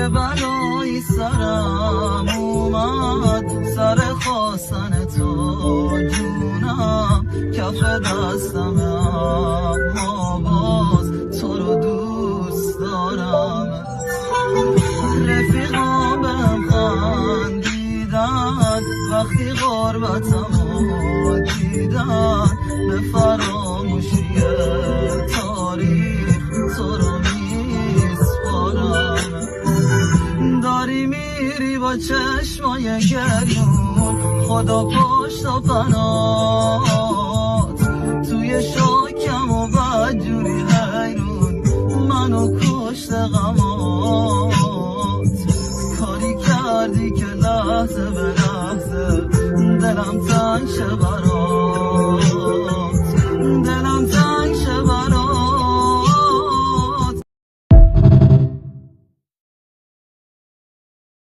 یه بلایی سرم اومد، سر خواستن تو جونم کف دستم، اما باز تو رو دوست دارم. رفیقام بهم خندیدن وقتی غربتمو دیدن، به فراموشی تاریخ تو رو میسپارم. داری میری با چشمای گریون، خدا پشت و پناهت توی